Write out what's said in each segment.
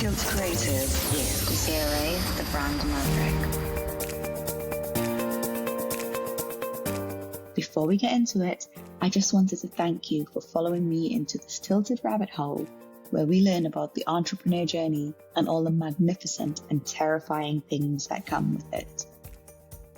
Skilled Creative with Désiré, the Brand Maverick. Before we get into it, I just wanted to thank you for following me into this tilted rabbit hole where we learn about the entrepreneur journey and all the magnificent and terrifying things that come with it.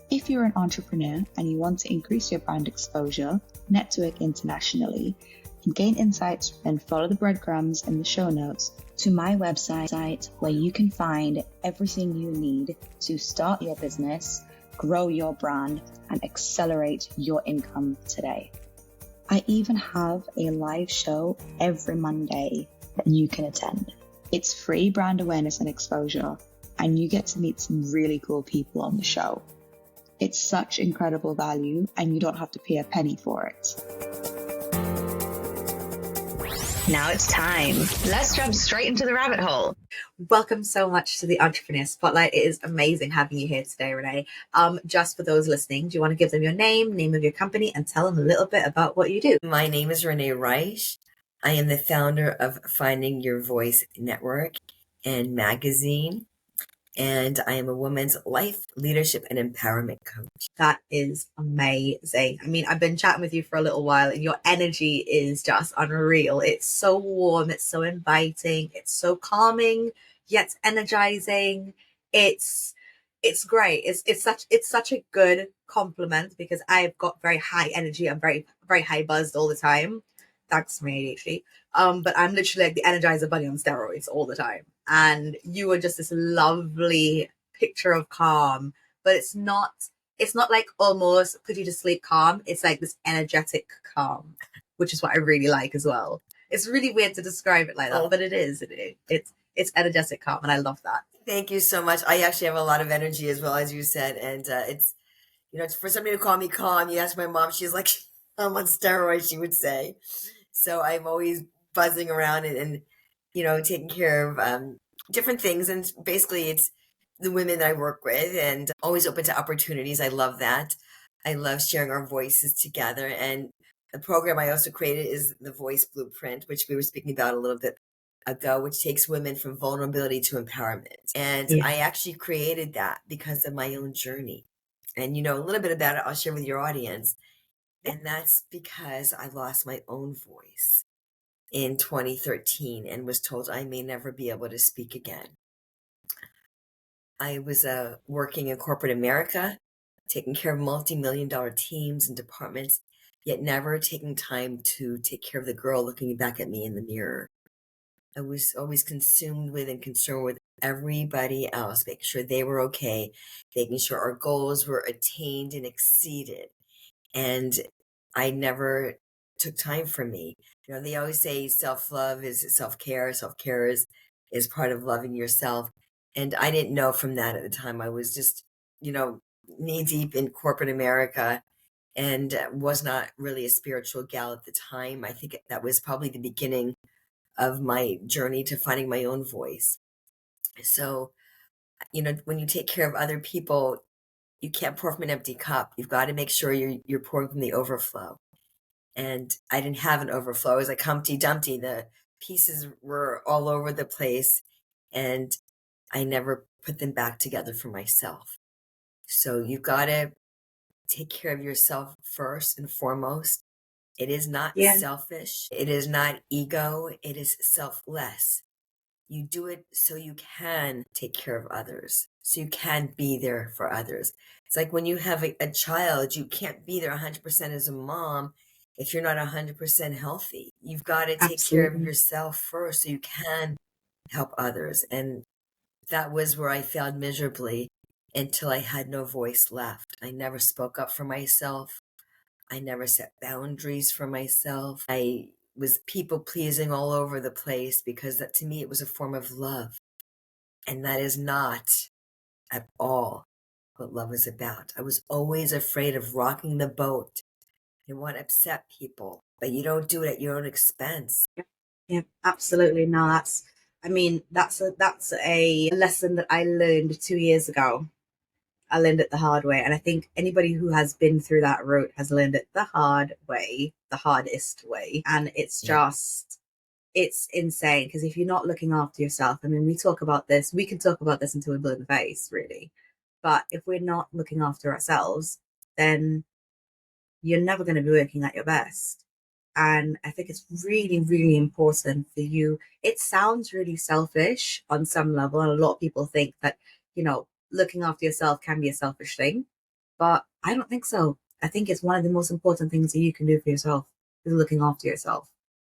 If you're an entrepreneur and you want to increase your brand exposure, network internationally, and gain insights, then follow the breadcrumbs in the show notes to my website where you can find everything you need to start your business, grow your brand, and accelerate your income today. I even have a live show every Monday that you can attend. It's free brand awareness and exposure, and you get to meet some really cool people on the show. It's such incredible value, and you don't have to pay a penny for it. Now it's time. Let's jump straight into the rabbit hole. Welcome so much to the Entrepreneur Spotlight. It is amazing having you here today, Renee. Just for those listening, do you want to give them your name of your company, and tell them a little bit about what you do? My name is Renee Reisch. I am the founder of Finding Your Voice Network and magazine, and I am a women's life, leadership, and empowerment coach. That is amazing. I mean, I've been chatting with you for a little while, and your energy is just unreal. It's so warm, it's so inviting, it's so calming, yet energizing. It's great. It's such a good compliment, because I've got very high energy. I'm very, very high buzzed all the time. Thanks to my ADHD. But I'm literally like the Energizer Bunny on steroids all the time. And you are just this lovely picture of calm, but it's not like almost put you to sleep calm. It's like this energetic calm, which is what I really like as well. It's really weird to describe it like that, but it is. It's energetic calm, and I love that. Thank you so much. I actually have a lot of energy as well, as you said, and it's for somebody to call me calm. You ask my mom, she's like, I'm on steroids, she would say. So I'm always buzzing around and taking care of different things. And basically it's the women that I work with, and always open to opportunities. I love that. I love sharing our voices together. And the program I also created is the Voice Blueprint, which we were speaking about a little bit ago, which takes women from vulnerability to empowerment. And I actually created that because of my own journey. And a little bit about it I'll share with your audience. And that's because I lost my own voice in 2013 and was told I may never be able to speak again. I was working in corporate America, taking care of multi-million-dollar teams and departments, yet never taking time to take care of the girl looking back at me in the mirror. I was always consumed with and concerned with everybody else, making sure they were okay, making sure our goals were attained and exceeded. And I never took time for me. They always say self-love is self-care. Self-care is part of loving yourself. And I didn't know from that at the time. I was just, knee deep in corporate America, and was not really a spiritual gal at the time. I think that was probably the beginning of my journey to finding my own voice. So, when you take care of other people, you can't pour from an empty cup. You've got to make sure you're pouring from the overflow. And I didn't have an overflow. It was like Humpty Dumpty. The pieces were all over the place, and I never put them back together for myself. So you've got to take care of yourself first and foremost. It is not selfish. It is not ego. It is selfless. You do it so you can take care of others, so you can be there for others. It's like when you have a child, you can't be there 100% as a mom if you're not 100% healthy. You've got to take care of yourself first so you can help others. And that was where I failed miserably until I had no voice left. I never spoke up for myself. I never set boundaries for myself. I was people pleasing all over the place, because that, to me, it was a form of love. And that is not at all what love is about. I was always afraid of rocking the boat. I didn't want to upset people, but you don't do it at your own expense. Yeah, absolutely. No, that's a lesson that I learned 2 years ago. I learned it the hard way. And I think anybody who has been through that route has learned it the hard way, the hardest way. And it's just, it's insane, because if you're not looking after yourself, I mean, we can talk about this until we're blue in the face, really. But if we're not looking after ourselves, then you're never going to be working at your best. And I think it's really, really important for you. It sounds really selfish on some level, and a lot of people think that, looking after yourself can be a selfish thing. But I don't think so. I think it's one of the most important things that you can do for yourself, is looking after yourself.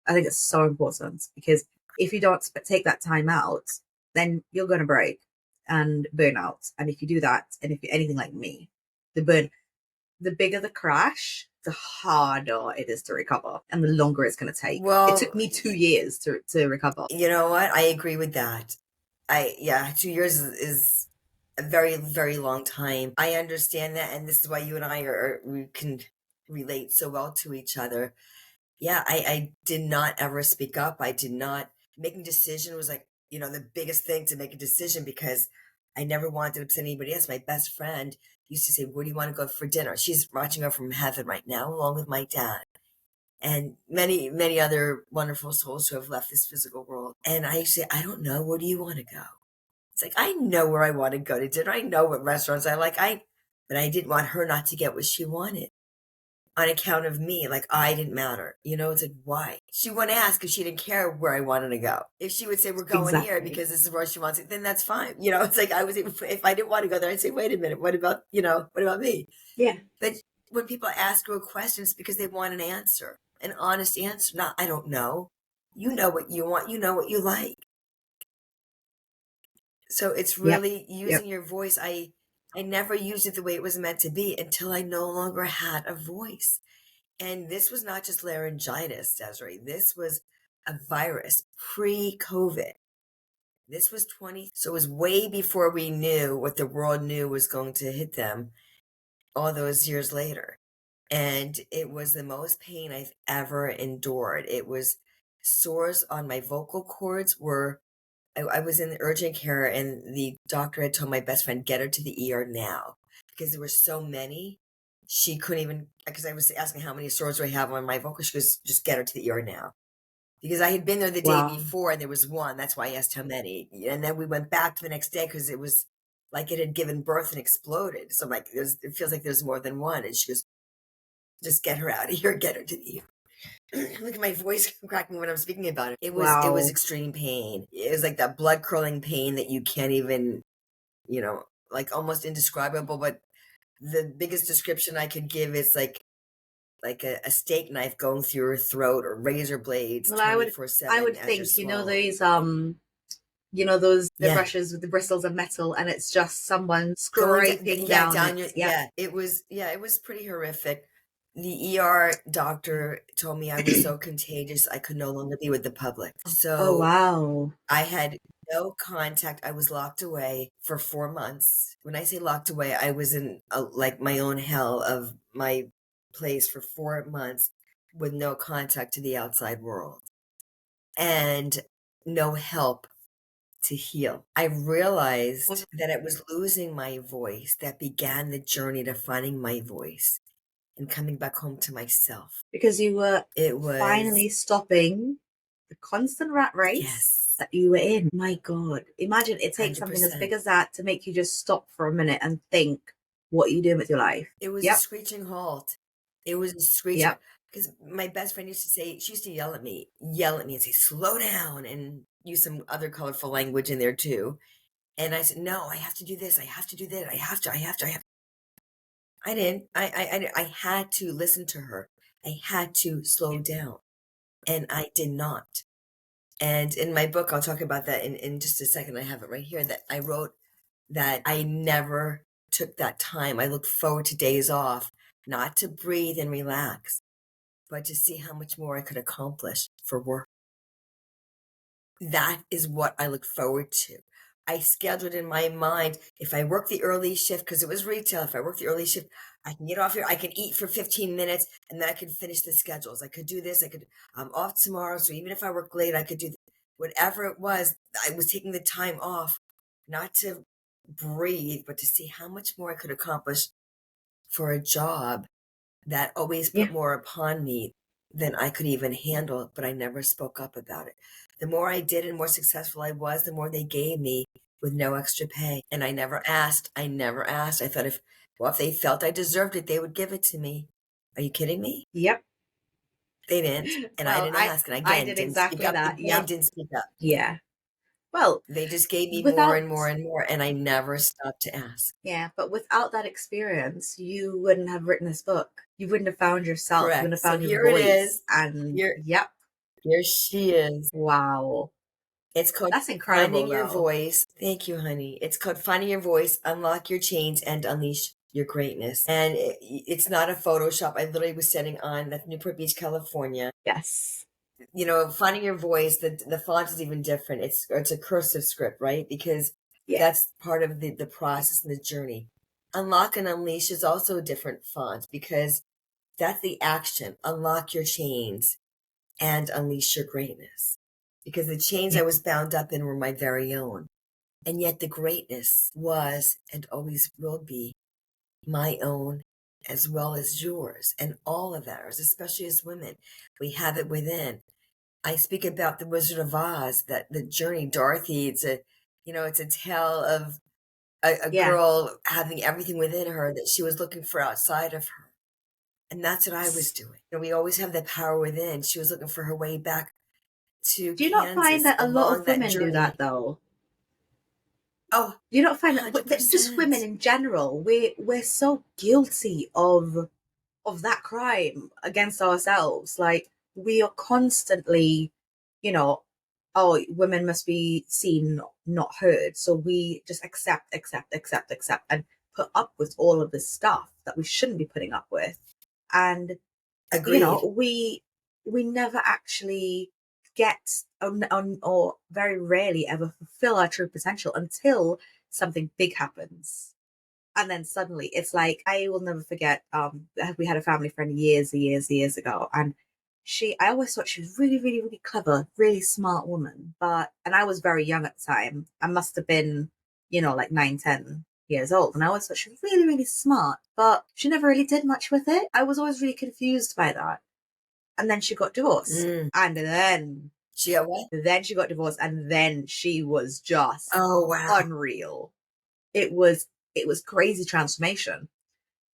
I think it's so important, because if you don't take that time out, then you're going to break and burn out. And if you do that, and if you're anything like me, the bigger the crash, the harder it is to recover, and the longer it's going to take. Well, it took me 2 years to recover. You know what? I agree with that. 2 years is a very, very long time. I understand that, and this is why you and I we can relate so well to each other. Yeah, I did not ever speak up. I did not. Making decision was like, the biggest thing, to make a decision, because I never wanted to upset anybody else. My best friend used to say, "Where do you want to go for dinner?" She's watching her from heaven right now, along with my dad and many, many other wonderful souls who have left this physical world. And I say, "I don't know. Where do you want to go?" It's like, I know where I want to go to dinner. I know what restaurants I like. But I didn't want her not to get what she wanted on account of me. Like, I didn't matter. It's like, why? She wouldn't ask if she didn't care where I wanted to go. If she would say, "We're going here because this is where she wants it," then that's fine. It's like, if I didn't want to go there, I'd say, "Wait a minute. What about me?" Yeah. But when people ask you a question, it's because they want an answer, an honest answer. Not, "I don't know." You know what you want. You know what you like. So it's really using your voice. I never used it the way it was meant to be until I no longer had a voice. And this was not just laryngitis, Désiré. This was a virus pre-COVID. This was so it was way before we knew what the world knew was going to hit them all those years later. And it was the most pain I've ever endured. It was sores on my vocal cords. I was in the urgent care, and the doctor had told my best friend, "Get her to the ER now," because there were so many. She couldn't even, because I was asking how many sores do I have on my vocal. She goes, "Just get her to the ER now." Because I had been there the day before and there was one. That's why I asked how many. And then we went back the next day because it was like it had given birth and exploded. So I'm like, it feels like there's more than one. And she goes, "Just get her out of here. Get her to the ER." Look at my voice cracking when I'm speaking about it. It was extreme pain. It was like that blood curling pain that you can't even, like almost indescribable. But the biggest description I could give is like a steak knife going through your throat, or razor blades. Well, I would think, those brushes with the bristles of metal, and it's just someone scraping down your, it was pretty horrific. The ER doctor told me I was so contagious I could no longer be with the public. So I had no contact. I was locked away for 4 months. When I say locked away, I was in like my own hell of my place for 4 months with no contact to the outside world and no help to heal. I realized that it was losing my voice that began the journey to finding my voice and coming back home to myself. Because it was finally stopping the constant rat race that you were in. My God. Imagine it takes 100%. Something as big as that to make you just stop for a minute and think what you're doing with your life. It was a screeching halt. It was a screeching. Because my best friend used to say, she used to yell at me and say, "Slow down," and use some other colorful language in there too. And I said, "No, I have to do this. I have to do that. I have to. I didn't. I had to listen to her. I had to slow down. And I did not. And in my book, I'll talk about that in just a second. I have it right here, that I wrote that I never took that time. I looked forward to days off, not to breathe and relax, but to see how much more I could accomplish for work. That is what I look forward to. I scheduled in my mind, if I work the early shift, because it was retail, if I work the early shift, I can get off here, I can eat for 15 minutes, and then I can finish the schedules. I could do this, I'm off tomorrow, so even if I work late, I could do whatever it was. I was taking the time off, not to breathe, but to see how much more I could accomplish for a job that always put more upon me than I could even handle, but I never spoke up about it. The more I did and more successful I was, the more they gave me with no extra pay. And I never asked. I never asked. I thought if they felt I deserved it, they would give it to me. Are you kidding me? Yep. They didn't. And I Well, didn't ask. And I again, did didn't speak exactly up. that. Again, Yep. didn't speak up. Yeah. Well, They just gave me more without and more and more. And I never stopped to ask. yeah, but without that experience, you wouldn't have written this book. You wouldn't have found yourself. You wouldn't Correct. have So found your here it voice. is. And yep. Here she is. Wow. It's called That's incredible, Finding Your though. Voice. Thank you, honey. It's called Finding Your Voice, Unlock Your Chains, and Unleash Your Greatness. And it's not a Photoshop. I literally was sitting on that's Newport Beach, California. Yes. You know, Finding Your Voice, the font is even different. It's a cursive script, right? Because that's part of the process and the journey. Unlock and Unleash is also a different font because that's the action. Unlock your chains and unleash your greatness. Because the chains I was bound up in were my very own. And yet the greatness was and always will be my own as well as yours and all of ours, especially as women. We have it within. I speak about the Wizard of Oz, that the journey, Dorothy, it's a tale of a girl having everything within her that she was looking for outside of her. And that's what I was doing. We always have the power within. She was looking for her way back to Do you not find that a lot of women do that, though? Oh, do you not find that just women in general, we're so guilty of that crime against ourselves? Like, we are constantly, oh, women must be seen, not heard. So we just accept, and put up with all of this stuff that we shouldn't be putting up with. And agreed. We never actually get or very rarely ever fulfill our true potential until something big happens. And then suddenly it's like, I will never forget, we had a family friend years ago, and I always thought she was really, really, really clever, really smart woman. And I was very young at the time. I must have been, like 9, 10 years old. And I always thought she was really, really smart, but she never really did much with it. I was always really confused by that. And then she got divorced. And then she got what? Then she got divorced, and then she was just wow, unreal. It was crazy transformation.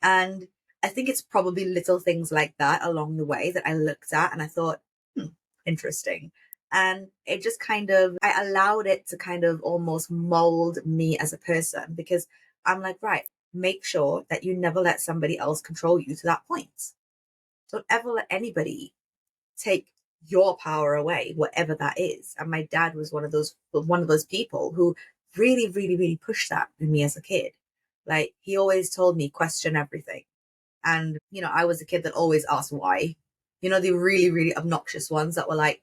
And I think it's probably little things like that along the way that I looked at and I thought, interesting. And it just I allowed it to kind of almost mold me as a person, because I'm like, right, make sure that you never let somebody else control you to that point. Don't ever let anybody take your power away, whatever that is. And my dad was one of those people who really, really, really pushed that in me as a kid. Like, he always told me, question everything. And, I was a kid that always asked why. The really, really obnoxious ones that were like,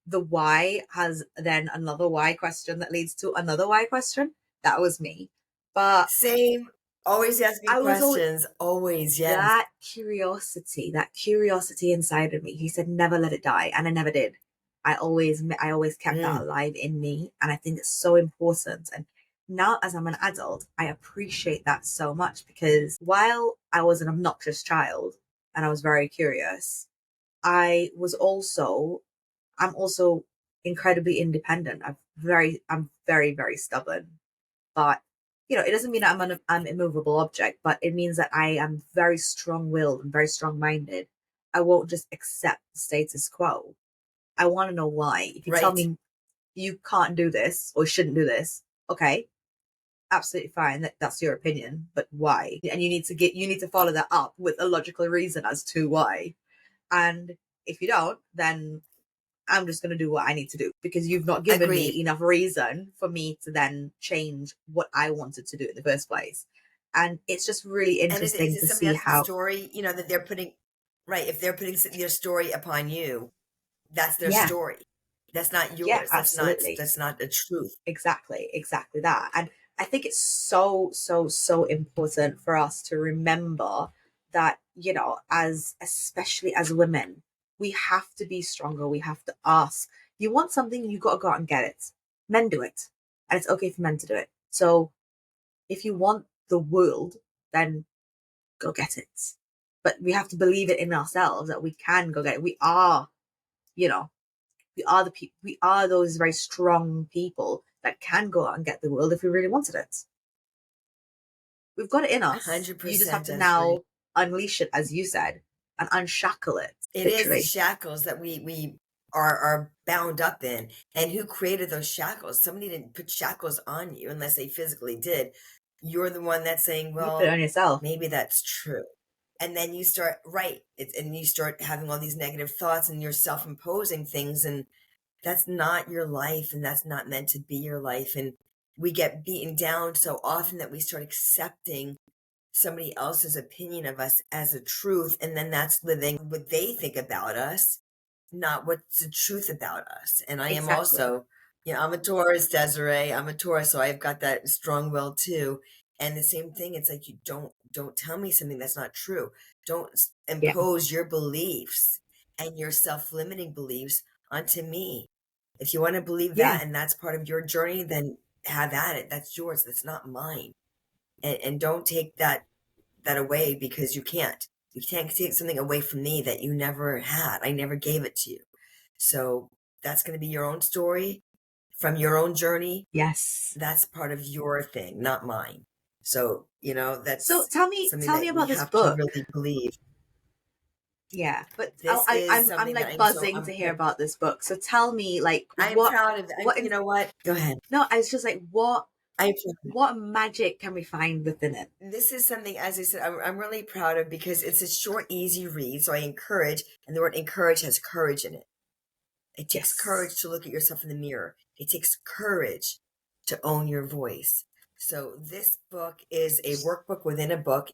the why has then another why question that leads to another why question. That was me. But same. Always asking questions. Always, yes. That curiosity inside of me. He said, never let it die. And I never did. I always kept that alive in me. And I think it's so important. And now, as I'm an adult, I appreciate that so much, because while I was an obnoxious child and I was very curious, I'm also incredibly independent. I'm very, very stubborn. But it doesn't mean that I'm an immovable object, but it means that I am very strong-willed and very strong-minded. I won't just accept the status quo. I want to know why. If you tell me you can't do this or shouldn't do this, okay, absolutely fine. That's your opinion, but why? And you need to follow that up with a logical reason as to why. And if you don't, then I'm just going to do what I need to do, because you've not given me enough reason for me to then change what I wanted to do in the first place. And it's just really interesting to see how story, that they're putting, right. If they're putting their story upon you, that's their story. That's not yours. Yeah, absolutely. That's not the truth. Exactly that. And I think it's so, so, so important for us to remember that, especially as women, we have to be stronger. We have to ask. You want something, you got to go out and get it. Men do it. And it's okay for men to do it. So if you want the world, then go get it. but we have to believe it in ourselves that we can go get it. We are, you know, we are the people. We are those very strong people that can go out and get the world if we really wanted it. We've got it in us. 100%. You just have to Désiré. now unleash it, as you said, and unshackle it. It literally. is the shackles that we are bound up in. And who created those shackles? Somebody didn't put shackles on you unless they physically did. You're the one that's saying, You well, put it on yourself. maybe that's true. And then you start, and you start having all these negative thoughts and you're self-imposing things, and that's not your life, and that's not meant to be your life. And we get beaten down so often that we start accepting somebody else's opinion of us as a truth, and then that's living what they think about us, not what's the truth about us. And I am also, I'm a Taurus, Désiré. I'm a Taurus, so I've got that strong will too. And the same thing, it's like, you don't tell me something that's not true. Don't impose your beliefs and your self-limiting beliefs onto me. If you want to believe that and that's part of your journey, then have at it. That's yours. That's not mine. And don't take that away, because you can't. You can't take something away from me that you never had. I never gave it to you. So that's going to be your own story from your own journey. Yes. That's part of your thing, not mine. So, that's so tell me about this book. To really believe. Yeah, but I'm like buzzing to hear about this book. So tell me, like, I'm proud of that. You know what? Go ahead. No, I was just like, what magic can we find within it? This is something, as I said, I'm really proud of, because it's a short, easy read. So I encourage, and the word encourage has courage in it. It takes courage to look at yourself in the mirror. It takes courage to own your voice. So this book is a workbook within a book,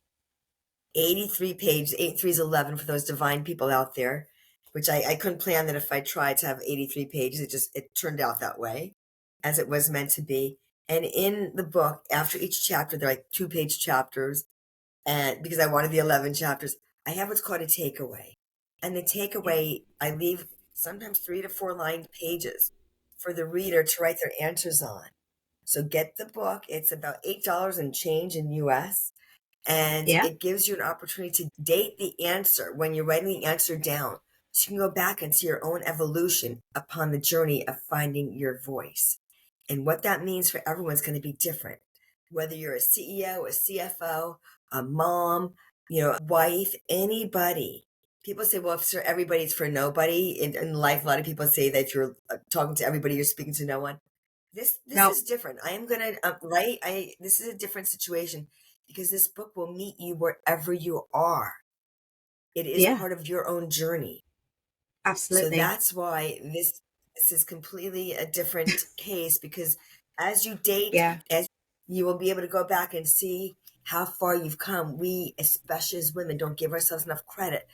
83 pages, 83 is 11 for those divine people out there, which I couldn't plan that if I tried to have 83 pages. It turned out that way, as it was meant to be. And in the book, after each chapter, they're like 2-page chapters. And because I wanted the 11 chapters, I have what's called a takeaway. And the takeaway, I leave sometimes 3 to 4 lined pages for the reader to write their answers on. So get the book. It's about $8 and change in US. And it gives you an opportunity to date the answer when you're writing the answer down. So you can go back and see your own evolution upon the journey of finding your voice. And what that means for everyone's going to be different. Whether you're a CEO, a CFO, a mom, wife, anybody. People say, well, if for everybody, it's for nobody. In life, a lot of people say that if you're talking to everybody, you're speaking to no one. This is different. I am going to, this is a different situation, because this book will meet you wherever you are. It is part of your own journey. Absolutely. So that's why this is completely a different case, because as you date, as you will be able to go back and see how far you've come. We, especially as women, don't give ourselves enough credit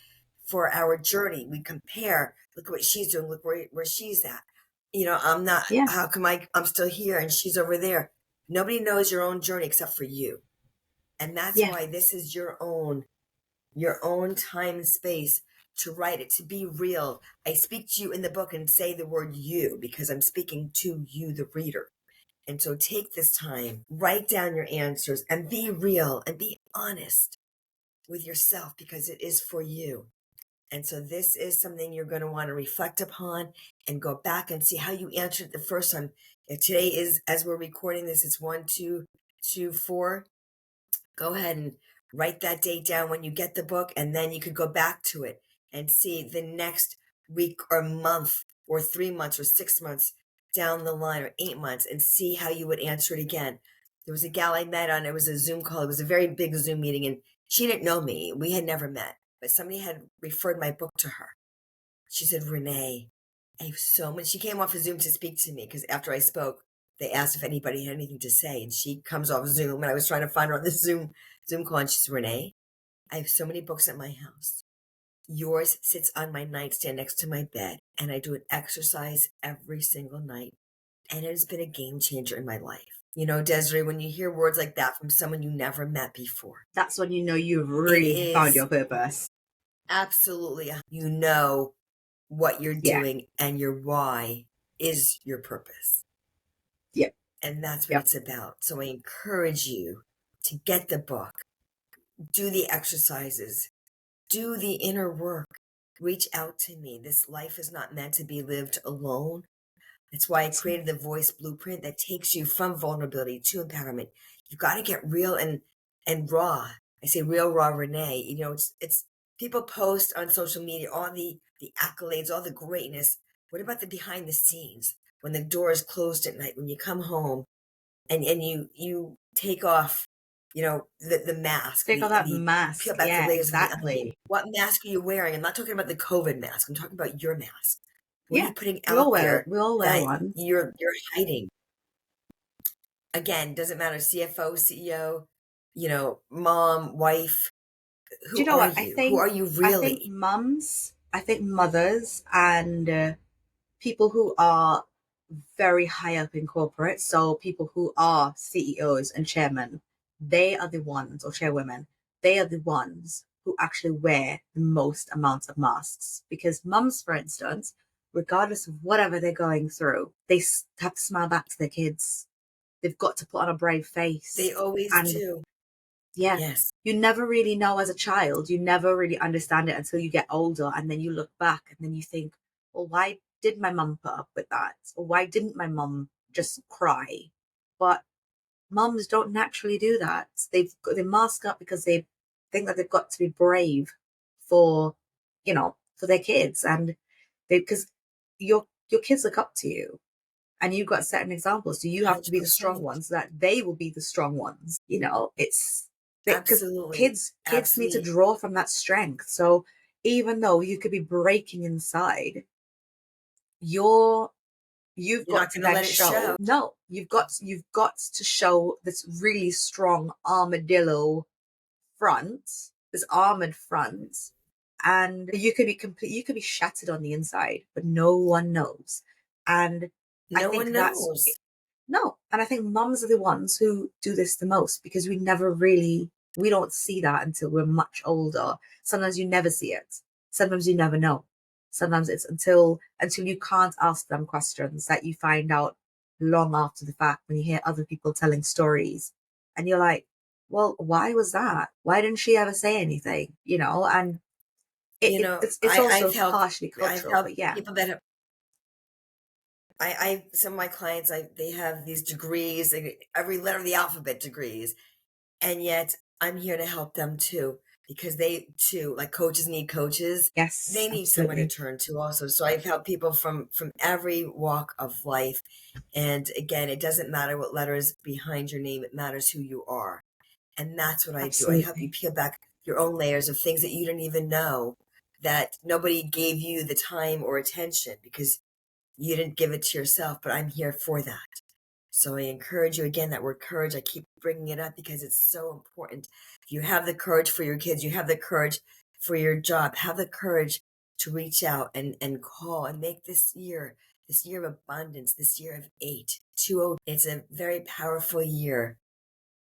for our journey. We compare, look at what she's doing, look where she's at. I'm not, how come I'm still here and she's over there? Nobody knows your own journey except for you. And that's why this is your own time and space to write it, to be real. I speak to you in the book and say the word you, because I'm speaking to you, the reader. And so take this time, write down your answers, and be real and be honest with yourself, because it is for you. And so this is something you're going to want to reflect upon and go back and see how you answered the first time. If today is, as we're recording this, it's 1, 2, 2, 4. Go ahead and write that date down when you get the book, and then you could go back to it and see the next week or month or 3 months or 6 months down the line, or 8 months, and see how you would answer it again. There was a gal I met on, it was a Zoom call. It was a very big Zoom meeting, and she didn't know me. We had never met, but somebody had referred my book to her. She said, Renee, I have so much. She came off of Zoom to speak to me, because after I spoke, they asked if anybody had anything to say, and she comes off Zoom, and I was trying to find her on this Zoom call, and she said, Renee, I have so many books at my house. Yours sits on my nightstand next to my bed, and I do an exercise every single night, and it has been a game changer in my life. Désiré, when you hear words like that from someone you never met before, that's when you know you've really found your purpose. Absolutely. You know what you're doing, and your why is your purpose. Yep. And that's what it's about. So I encourage you to get the book, do the exercises, Do the inner work. Reach out to me. This life is not meant to be lived alone. That's why I created the voice blueprint that takes you from vulnerability to empowerment. You've got to get real and raw. I say real, raw, Renee. You know, it's people post on social media all the accolades, all the greatness. What about the behind the scenes? When the door is closed at night, when you come home and you take off, you know, the mask, Take off that the mask. peel back the Yeah, layers of the onion. exactly. What mask are you wearing? I'm not talking about the COVID mask. I'm talking about your mask. What are Yeah, you putting we all out wear there we all wear that one. you're hiding? Again, doesn't matter, CFO, CEO, you know, mom, wife. Do you Who know are what? you? Who are you I think really? mums, I think mothers and people who are very high up in corporate, so people who are CEOs and chairmen, they are the ones, or chairwomen, they are the ones who actually wear the most amounts of masks. Because mums, for instance, regardless of whatever they're going through, they have to smile back to their kids. They've got to put on a brave face. They always And do. yeah, Yes. you never really know as a child. You never really understand it until you get older. And then you look back and then you think, well, why did my mum put up with that? Or why didn't my mum just cry? But mums don't naturally do that. They mask up because they think that they've got to be brave for, for their kids. And because your kids look up to you and you've got certain examples. So you have to be the strong 100%. ones so that they will be the strong ones. It's because Absolutely. kids need to Absolutely. draw from that strength. So even though you could be breaking inside, you've You're got not to going to then let it show. show. No, you've got to show this really strong armadillo front, this armored front, and you could be shattered on the inside, but no one knows. And I No think one knows. no, and I think mums are the ones who do this the most because we don't see that until we're much older. Sometimes you never see it. Sometimes you never know. Sometimes it's until you can't ask them questions that you find out long after the fact when you hear other people telling stories and you're like, well, why was that? Why didn't she ever say anything? And You know, it's also partially I've cultural, helped but yeah. people that have, some of my clients, they have these degrees, every letter of the alphabet degrees. And yet I'm here to help them too, because they too, like coaches need coaches. Yes, They need someone to absolutely. turn to also. So I've helped people from every walk of life. And again, it doesn't matter what letter is behind your name. It matters who you are. And that's what I do. I help you Absolutely. peel back your own layers of things that you didn't even know, that nobody gave you the time or attention because you didn't give it to yourself. But I'm here for that. So I encourage you, again, that word courage. I keep bringing it up because it's so important. You have the courage for your kids. You have the courage for your job. Have the courage to reach out and call and make this year of abundance, this year of 820. It's a very powerful year.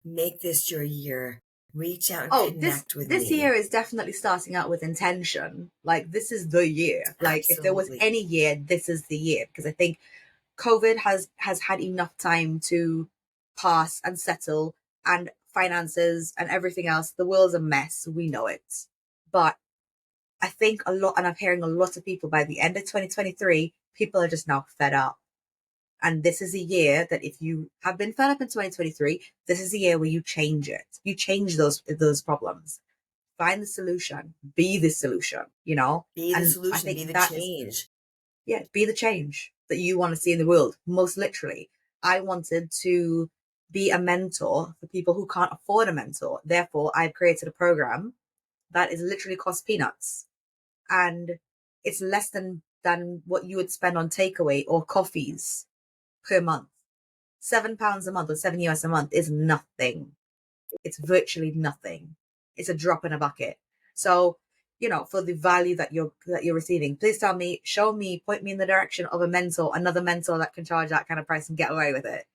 Make this your year. Reach out and Oh, this connect with this me. year is definitely starting out with intention. Like this is the year. Like if there was Absolutely. any year, this is the year because I think COVID has had enough time to pass and settle, and finances and everything else. The world's a mess. We know it. But I think a lot, and I'm hearing a lot of people by the end of 2023, people are just now fed up. And this is a year that if you have been fed up in 2023, this is a year where you change it. You change those problems. Find the solution. Be the solution, Be the And I solution. Be think the that is, change. yeah, be the change that you want to see in the world. Most literally. I wanted to be a mentor for people who can't afford a mentor. Therefore, I've created a program that is literally cost peanuts. And it's less than what you would spend on takeaway or coffees per month. £7 a month or $7 a month is nothing. It's virtually nothing. It's a drop in a bucket. So, for the value that you're receiving, please tell me, show me, point me in the direction of another mentor that can charge that kind of price and get away with it.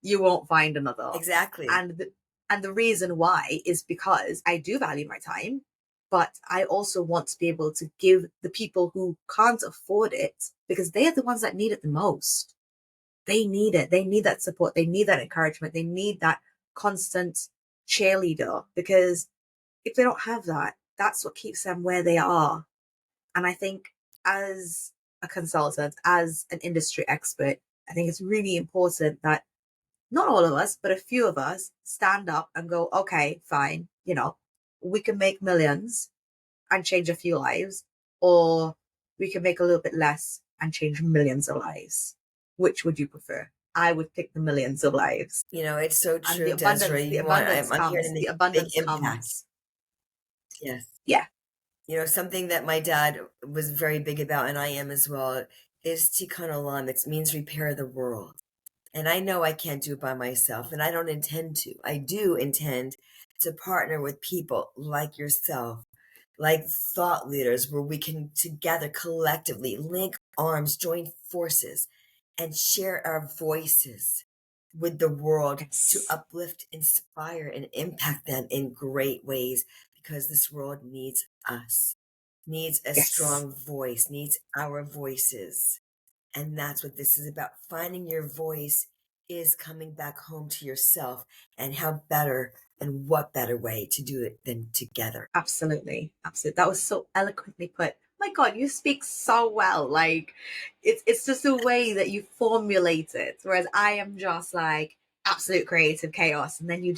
You won't find another. Exactly. And the reason why is because I do value my time, but I also want to be able to give the people who can't afford it, because they are the ones that need it the most. They need it. They need that support. They need that encouragement. They need that constant cheerleader, because if they don't have that, that's what keeps them where they are. And I think as a consultant, as an industry expert, I think it's really important that not all of us, but a few of us stand up and go, okay, fine, we can make millions and change a few lives, or we can make a little bit less and change millions of lives. Which would you prefer? I would pick the millions of lives. It's so And true, Désiré. I'm here to the make a big abundance impact. comes. Yes. Yeah. Something that my dad was very big about, and I am as well, is tikkun olam. It means repair the world. And I know I can't do it by myself, and I don't intend to. I do intend to partner with people like yourself, like thought leaders, where we can together collectively link arms, join forces, and share our voices with the world to uplift, inspire, and impact them in great ways, because this world needs us, needs a strong voice, needs our voices. And that's what this is about. Finding your voice is coming back home to yourself, and how better and what better way to do it than together. Absolutely. That was so eloquently put. My God, you speak so well. Like it's just the way that you formulate it. Whereas I am just like absolute creative chaos. And then you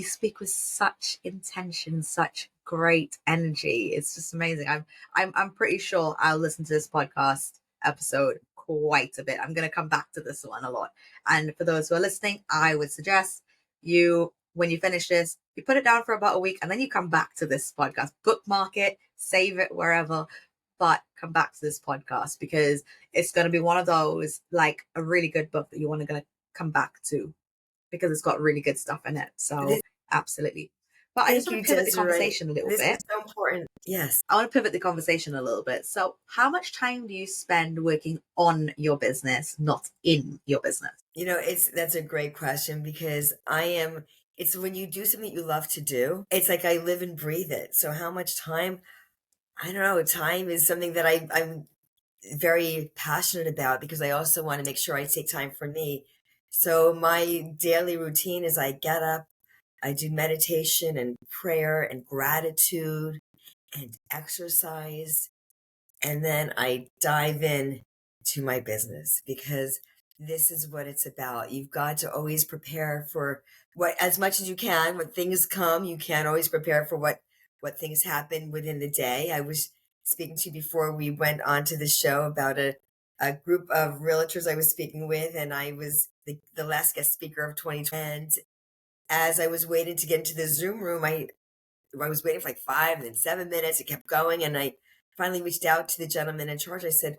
speak with such intention, such great energy. It's just amazing. I'm pretty sure I'll listen to this podcast episode quite a bit. I'm gonna come back to this one a lot. And for those who are listening, I would suggest you, when you finish this, you put it down for about a week and then you come back to this podcast, bookmark it, save it wherever, but come back to this podcast, because it's going to be one of those, like a really good book that you want to come back to, because it's got really good stuff in it. So absolutely. But I just want to pivot the conversation a little bit. This is so important. Yes. I want to pivot the conversation a little bit. So how much time do you spend working on your business, not in your business? That's a great question, because it's when you do something you love to do, it's like I live and breathe it. So how much time? I don't know. Time is something that I'm very passionate about, because I also want to make sure I take time for me. So my daily routine is I get up, I do meditation and prayer and gratitude and exercise, and then I dive in to my business, because this is what it's about. You've got to always prepare for what, as much as you can. When things come, you can't always prepare for what things happen within the day. I was speaking to you before we went on to the show about a group of realtors I was speaking with, and I was the last guest speaker of 2020. And as I was waiting to get into the Zoom room, I was waiting for like 5 and then 7 minutes. It kept going, and I finally reached out to the gentleman in charge. I said,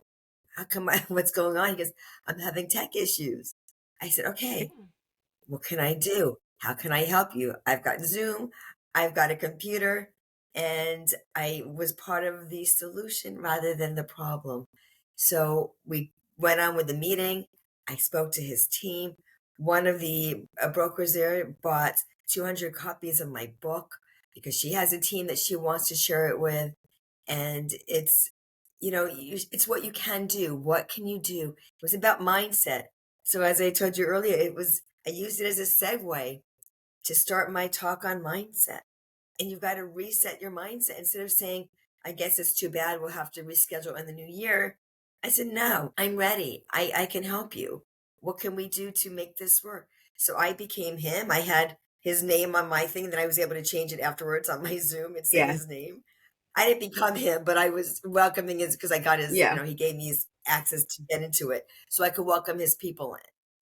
how come what's going on? He goes, I'm having tech issues. I said, okay, what can I do? How can I help you? I've got Zoom, I've got a computer, and I was part of the solution rather than the problem. So we went on with the meeting. I spoke to his team. One of the brokers there bought 200 copies of my book, because she has a team that she wants to share it with. And it's it's what you can do. What can you do? It was about mindset. So as I told you earlier, I used it as a segue to start my talk on mindset. And you've got to reset your mindset. Instead of saying, I guess it's too bad, we'll have to reschedule in the new year, I said, no, I'm ready. I can help you. What can we do to make this work? So I became him. I had his name on my thing, then I was able to change it afterwards on my Zoom and say his name. I didn't become him, but I was welcoming his, because I got his, he gave me his access to get into it so I could welcome his people in.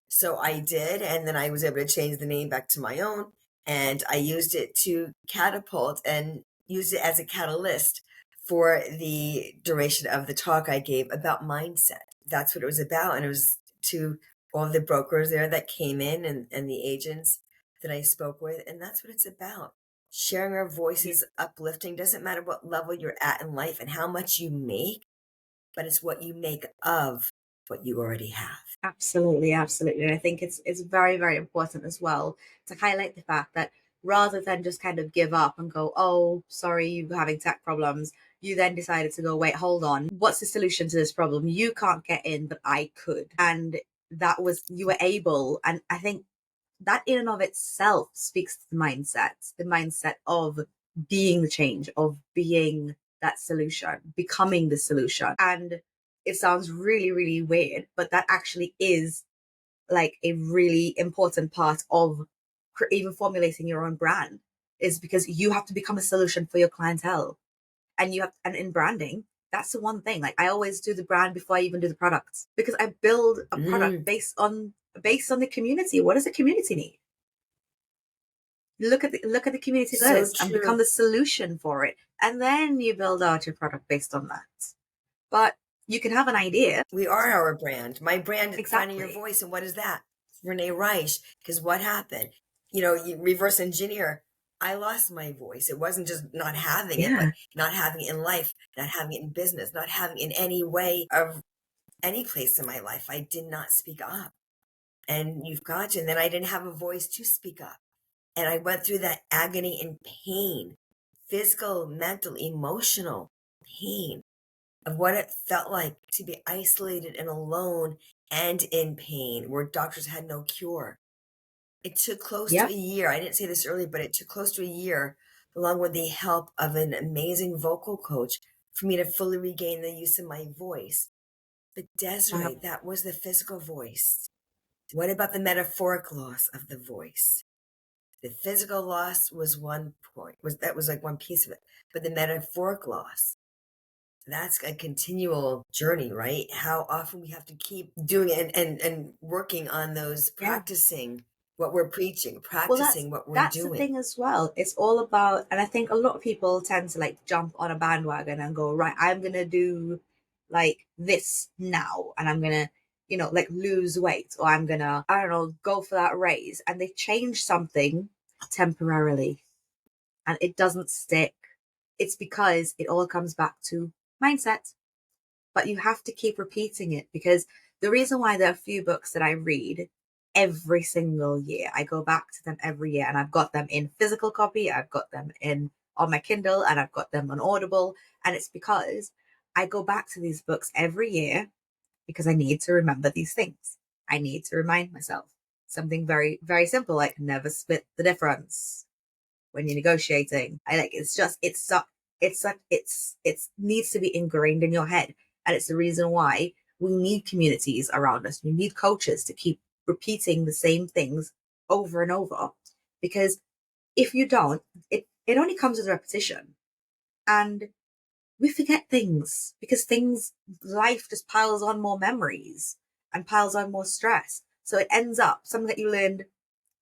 So I did. And then I was able to change the name back to my own. And I used it to catapult and used it as a catalyst for the duration of the talk I gave about mindset. That's what it was about. And it was to all the brokers there that came in, and the agents that I spoke with. And that's what it's about. Sharing our voices, uplifting. Doesn't matter what level you're at in life and how much you make, but it's what you make of what you already have. Absolutely. And I think it's very, very important as well to highlight the fact that rather than just kind of give up and go, oh, sorry, you're having tech problems, you then decided to go, wait, hold on, what's the solution to this problem? You can't get in, but I could. And you were able. And I think that in and of itself speaks to the mindset of being the change, of being that solution, becoming the solution. And it sounds really, really weird, but that actually is like a really important part of even formulating your own brand, is because you have to become a solution for your clientele. And you have, and in branding, that's the one thing. Like I always do the brand before I even do the products, because I build a product based on the community. What does the community need? Look at the community first and become the solution for it, and then you build out your product based on that. But you can have an idea. We are our brand. My brand is Finding Your Exactly. Voice. And what is that? Renee Reisch. Because what happened? You reverse engineer. I lost my voice. It wasn't just not having it, but not having it in life, not having it in business, not having it in any way of any place in my life. I did not speak up. And and then I didn't have a voice to speak up. And I went through that agony and pain, physical, mental, emotional pain of what it felt like to be isolated and alone and in pain, where doctors had no cure. It took close to a year. I didn't say this earlier, but it took close to a year, along with the help of an amazing vocal coach, for me to fully regain the use of my voice. But Désiré, that was the physical voice. What about the metaphoric loss of the voice? The physical loss was one point, that was like one piece of it. But the metaphoric loss, that's a continual journey, right? How often we have to keep doing it and working on those, practicing what we're preaching, practicing what we're doing. That's the thing as well. It's all about, and I think a lot of people tend to like jump on a bandwagon and go, right, I'm going to do like this now, and I'm going to, like lose weight, or I'm going to, I don't know, go for that raise. And they change something temporarily and it doesn't stick. It's because it all comes back to mindset. But you have to keep repeating it, because the reason why there are a few books that I read every single year, I go back to them every year, and I've got them in physical copy, I've got them on my Kindle, and I've got them on Audible. And it's because I go back to these books every year because I need to remember these things. I need to remind myself something very, very simple, like never split the difference when you're negotiating. It needs to be ingrained in your head. And it's the reason why we need communities around us. We need coaches to keep repeating the same things over and over. Because if you don't, it only comes with repetition. And we forget things, because life just piles on more memories and piles on more stress. So it ends up, something that you learned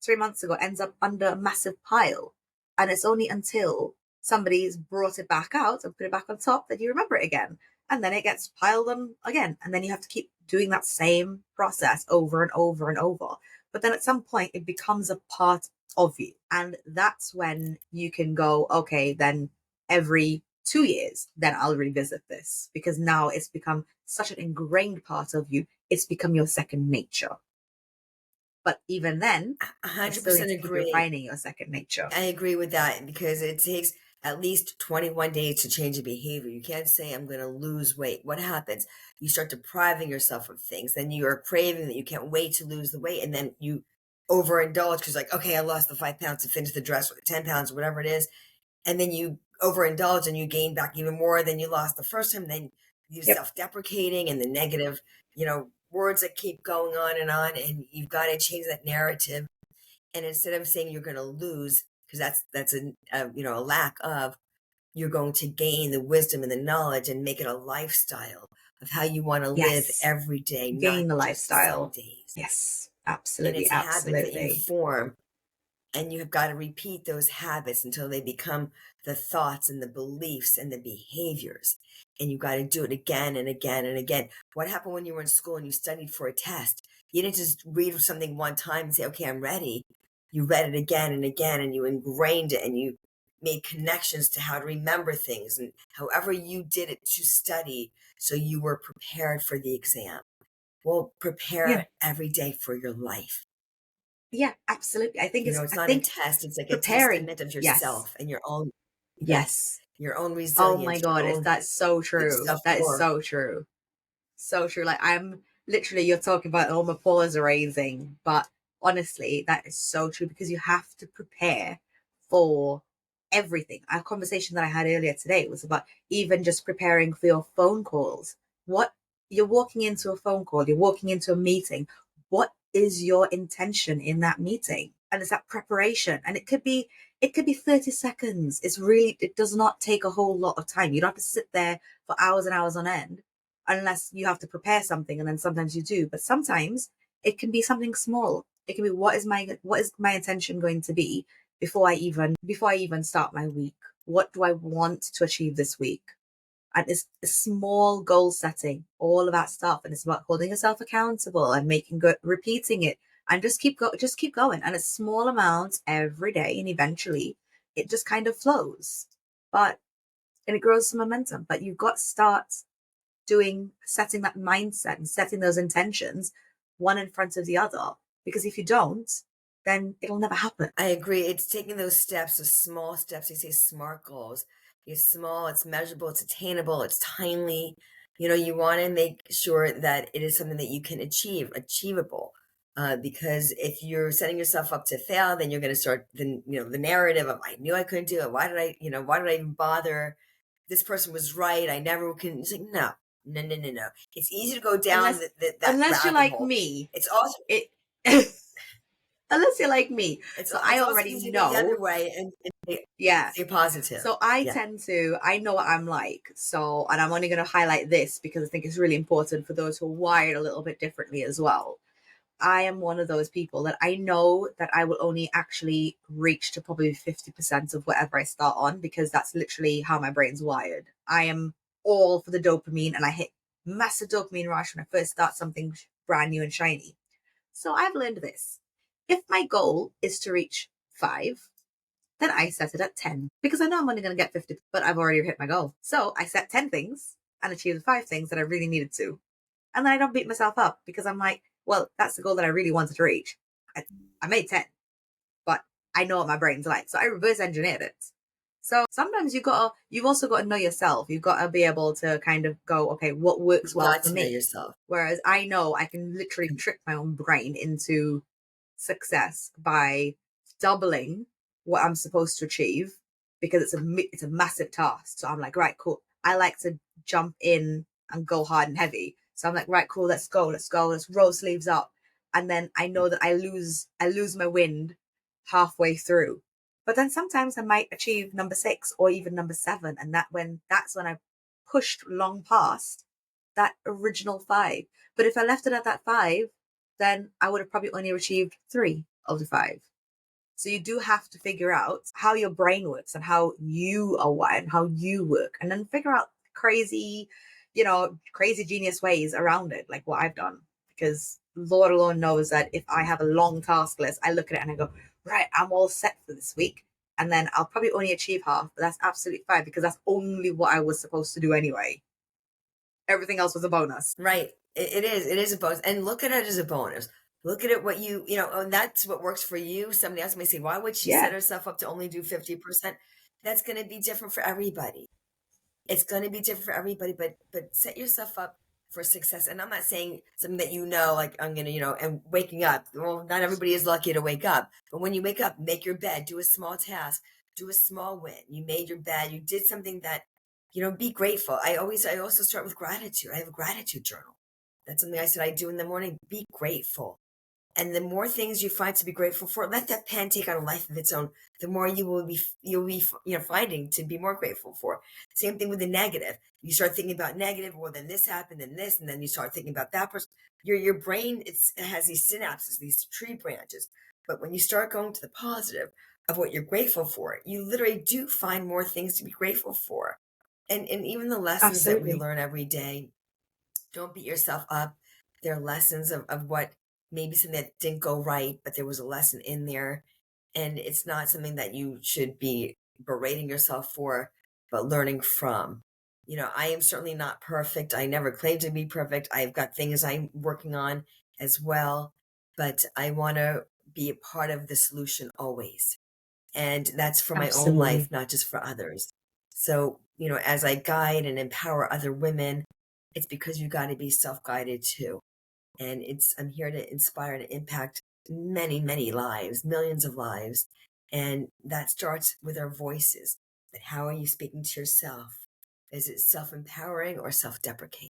3 months ago ends up under a massive pile. And it's only until somebody's brought it back out and put it back on top that you remember it again. And then it gets piled on again. And then you have to keep doing that same process over and over and over. But then at some point it becomes a part of you. And that's when you can go, okay, then every 2 years, then I'll revisit this, because now it's become such an ingrained part of you. It's become your second nature. But even then, 100% agree. Refining your second nature. I agree with that, because it takes at least 21 days to change a behavior. You can't say, I'm going to lose weight. What happens? You start depriving yourself of things. Then you are craving that you can't wait to lose the weight. And then you overindulge because, like, okay, I lost the 5 pounds to finish the dress, or 10 pounds, or whatever it is. And then you overindulge and you gain back even more than you lost the first time. Then you self-deprecating and the negative, words that keep going on. And you've got to change that narrative. And instead of saying you're going to lose, because that's a lack of, you're going to gain the wisdom and the knowledge and make it a lifestyle of how you want to live every day. Gain the lifestyle. Some days. Yes, absolutely. And it's habits that you form. And you've got to repeat those habits until they become the thoughts and the beliefs and the behaviors. And you've got to do it again and again and again. What happened when you were in school and you studied for a test? You didn't just read something one time and say, okay, I'm ready. You read it again and again, and you ingrained it, and you made connections to how to remember things, and however you did it to study, so you were prepared for the exam. Well, prepare every day for your life. Yeah, absolutely. I think it's not a test. It's like a testament of yourself and your own. Your own resilience. Oh my God, that's so true. That is so true. So true. Like, I'm literally, you're talking about all my paws are raising, but honestly, that is so true, because you have to prepare for everything. Our conversation that I had earlier today was about even just preparing for your phone calls. What you're walking into a phone call, you're walking into a meeting. What is your intention in that meeting? And it's that preparation. And it could be 30 seconds. It does not take a whole lot of time. You don't have to sit there for hours and hours on end unless you have to prepare something. And then sometimes you do, but sometimes it can be something small. It can be, what is my intention going to be before I even start my week? What do I want to achieve this week? And it's a small goal setting, all of that stuff. And it's about holding yourself accountable and repeating it, and just keep going. And it's small amounts every day. And eventually it just kind of flows, and it grows some momentum. But you've got to start setting that mindset and setting those intentions one in front of the other. Because if you don't, then it'll never happen. I agree. It's taking those steps, those small steps. They say SMART goals. It's small, it's measurable, it's attainable, it's timely. You want to make sure that it is something that you can achievable. Because if you're setting yourself up to fail, then you're going to start the narrative of, I knew I couldn't do it. Why did I even bother? This person was right. I never can. It's like, no. It's easy to go down unless you're like hole. me. It's also unless you're like me. So I already know the other way and stay positive. So I know what I'm like. So, and I'm only going to highlight this because I think it's really important for those who are wired a little bit differently as well. I am one of those people that I know that I will only actually reach to probably 50% of whatever I start on, because that's literally how my brain's wired. I am all for the dopamine, and I hit massive dopamine rush when I first start something brand new and shiny. So I've learned this. If my goal is to reach 5, then I set it at 10, because I know I'm only going to get 50, but I've already hit my goal. So I set 10 things and achieved the 5 things that I really needed to. And then I don't beat myself up, because I'm like, well, that's the goal that I really wanted to reach. I made 10, but I know what my brain's like. So I reverse engineered it. So sometimes you've also got to know yourself. You've got to be able to kind of go, okay, what works well for me? Yourself. Whereas I know I can literally trick my own brain into success by doubling what I'm supposed to achieve, because it's a massive task. So I'm like, right, cool. I like to jump in and go hard and heavy. So I'm like, right, cool, let's go, let's roll sleeves up. And then I know that I lose my wind halfway through. But then sometimes I might achieve number 6 or even number 7. And that's when I pushed long past that original 5. But if I left it at that 5, then I would have probably only achieved 3 of the 5. So you do have to figure out how your brain works and how you are wired and how you work, and then figure out crazy genius ways around it, like what I've done. Because Lord alone knows that if I have a long task list, I look at it and I go, right, I'm all set for this week. And then I'll probably only achieve half, but that's absolutely fine, because that's only what I was supposed to do anyway. Everything else was a bonus. Right. It is a bonus. And look at it as a bonus. Look at it, what and that's what works for you. Somebody else may say, why would she set herself up to only do 50%? That's going to be different for everybody. It's going to be different for everybody, but set yourself up for success. And I'm not saying something that like I'm going to, and waking up. Well, not everybody is lucky to wake up. But when you wake up, make your bed, do a small task, do a small win. You made your bed, you did something that, be grateful. I also start with gratitude. I have a gratitude journal. That's something I said I do in the morning. Be grateful. And the more things you find to be grateful for, let that pen take on a life of its own. The more you'll be finding to be more grateful for. Same thing with the negative. You start thinking about negative, well, then this happened, then this, and then you start thinking about that person. Your brain, it has these synapses, these tree branches. But when you start going to the positive of what you're grateful for, you literally do find more things to be grateful for. And even the lessons that we learn every day, don't beat yourself up. There are lessons of what maybe something that didn't go right, but there was a lesson in there. And it's not something that you should be berating yourself for, but learning from. I am certainly not perfect. I never claimed to be perfect. I've got things I'm working on as well, but I want to be a part of the solution always. And that's for my own life, not just for others. So, as I guide and empower other women, it's because you got to be self-guided too. And I'm here to inspire and impact many, many lives, millions of lives. And that starts with our voices. But how are you speaking to yourself? Is it self-empowering or self-deprecating?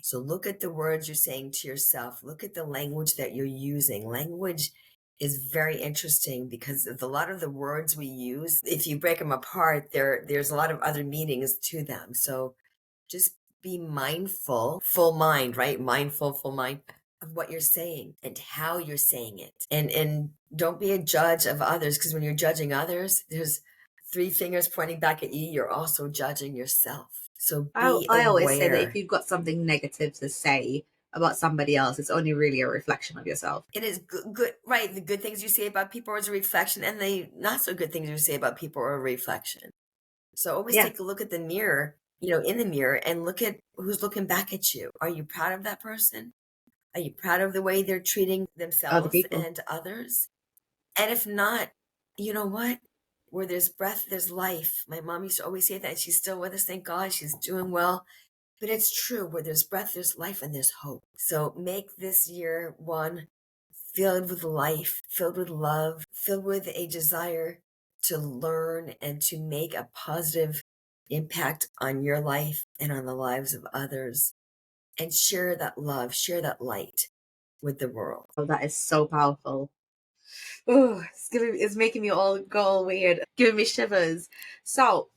So look at the words you're saying to yourself. Look at the language that you're using. Language is very interesting because of a lot of the words we use, if you break them apart, there's a lot of other meanings to them. So just be mindful, full mind, right? Mindful, full mind of what you're saying and how you're saying it. And don't be a judge of others, because when you're judging others, there's three fingers pointing back at you. You're also judging yourself. So be I always say that aware. if you've got something negative to say about somebody else, it's only really a reflection of yourself. It is good, right? The good things you say about people is a reflection, and the not so good things you say about people are a reflection. So always take a look at the mirror, in the mirror, and look at who's looking back at you. Are you proud of that person? Are you proud of the way they're treating Other themselves people. and others? And if not, you know what? Where there's breath, there's life. My mom used to always say that. She's still with us, thank God. She's doing well. But it's true. Where there's breath, there's life, and there's hope. So make this year one filled with life, filled with love, filled with a desire to learn and to make a positive impact on your life and on the lives of others, and share that love, share that light with the world. Oh, that is so powerful. Oh, it's making me all go all weird, giving me shivers. So,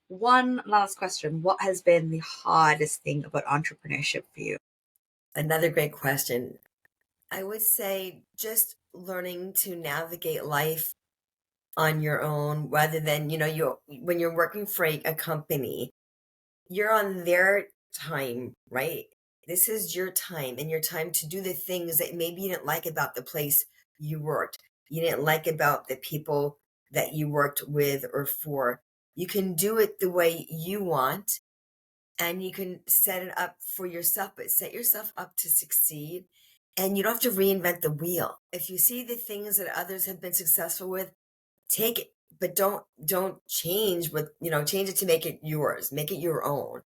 one last question. What has been the hardest thing about entrepreneurship for you? Another great question. I would say just learning to navigate life on your own rather than, when you're working for a company, you're on their time, right? This is your time, and your time to do the things that maybe you didn't like about the place you worked. You didn't like about the people that you worked with or for. You can do it the way you want, and you can set it up for yourself, but set yourself up to succeed. And you don't have to reinvent the wheel. If you see the things that others have been successful with, take it, but don't change change it to make it yours, make it your own.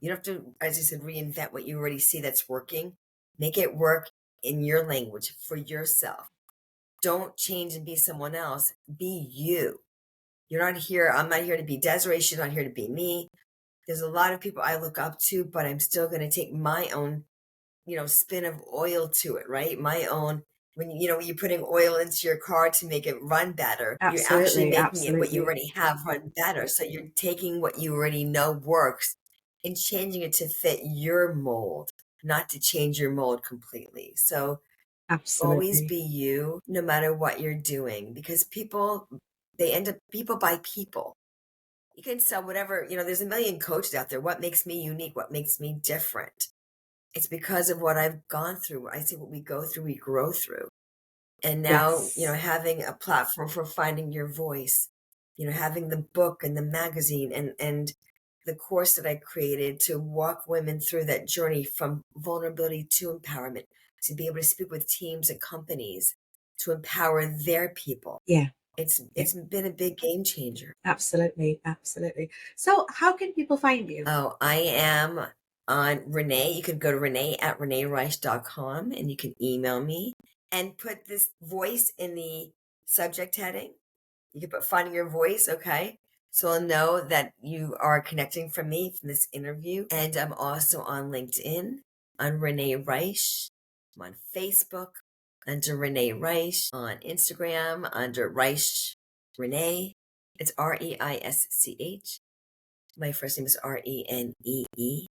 You don't have to, as I said, reinvent what you already see that's working. Make it work in your language for yourself. Don't change and be someone else. Be you. You're not here. I'm not here to be Désiré. She's not here to be me. There's a lot of people I look up to, but I'm still going to take my own, spin of oil to it, right? My own. When you're putting oil into your car to make it run better, you're actually making it what you already have run better. So you're taking what you already know works and changing it to fit your mold, not to change your mold completely. So always be you, no matter what you're doing, because people buy people. You can sell whatever, there's a million coaches out there. What makes me unique? What makes me different? It's because of what I've gone through. I see what we go through, we grow through. And now, having a platform for finding your voice, having the book and the magazine and the course that I created to walk women through that journey from vulnerability to empowerment, to be able to speak with teams and companies to empower their people. It's been a big game changer. Absolutely. So how can people find you? Oh, I am on Renee. You can go to Renee at reneereisch.com, and you can email me and put this voice in the subject heading. You can put finding your voice, okay? So I'll know that you are connecting from me from this interview. And I'm also on LinkedIn, on Renee Reisch. I'm on Facebook under Renee Reisch, on Instagram under Reisch Renee. It's Reisch. My first name is Renee.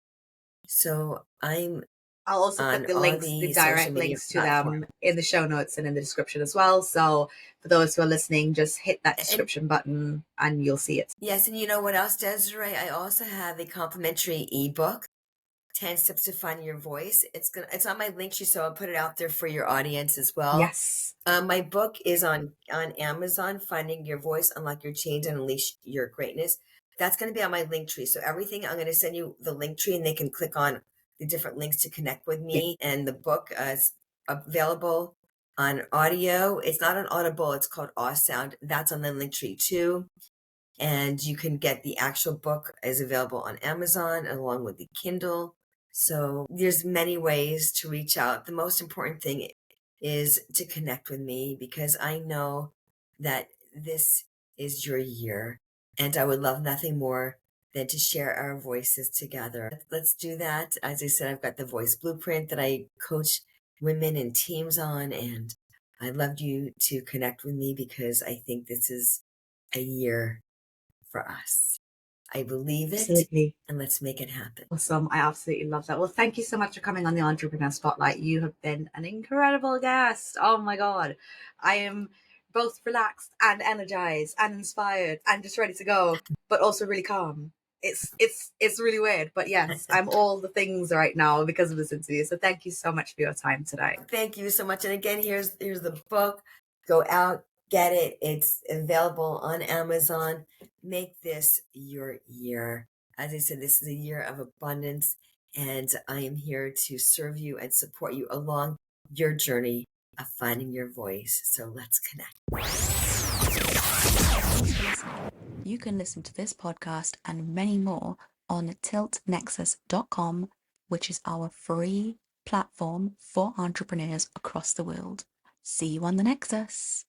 So I'm I'll also put the links, the direct links to them in the show notes and in the description as well. So for those who are listening, just hit that description button and you'll see it. Yes, and you know what else, Désiré? I also have a complimentary ebook, 10 Steps to Finding Your Voice. It's on my link sheet, so I'll put it out there for your audience as well. Yes. My book is on Amazon, Finding Your Voice, Unlock Your Chains and Unleash Your Greatness. That's going to be on my link tree. So everything, I'm going to send you the link tree, and they can click on the different links to connect with me. Yeah. And the book is available on audio. It's not on Audible. It's called Awsound. That's on the link tree too. And you can get the actual book is available on Amazon along with the Kindle. So there's many ways to reach out. The most important thing is to connect with me, because I know that this is your year, and I would love nothing more than to share our voices together. Let's do that. As I said, I've got the voice blueprint that I coach women and teams on, and I'd love you to connect with me because I think this is a year for us. I believe it, Absolutely. and let's make it happen. Awesome. I absolutely love that. Well, thank you so much for coming on the Entrepreneur Spotlight. You have been an incredible guest. Oh my God. I am both relaxed and energized and inspired and just ready to go, but also really calm. It's really weird, but yes, I'm all the things right now because of this interview. So thank you so much for your time today. Thank you so much. And again, here's the book. Go out, get it. It's available on Amazon. Make this your year. As I said, this is a year of abundance, and I am here to serve you and support you along your journey of finding your voice. So let's connect. You can listen to this podcast and many more on tiltnexus.com, which is our free platform for entrepreneurs across the world. See you on the Nexus.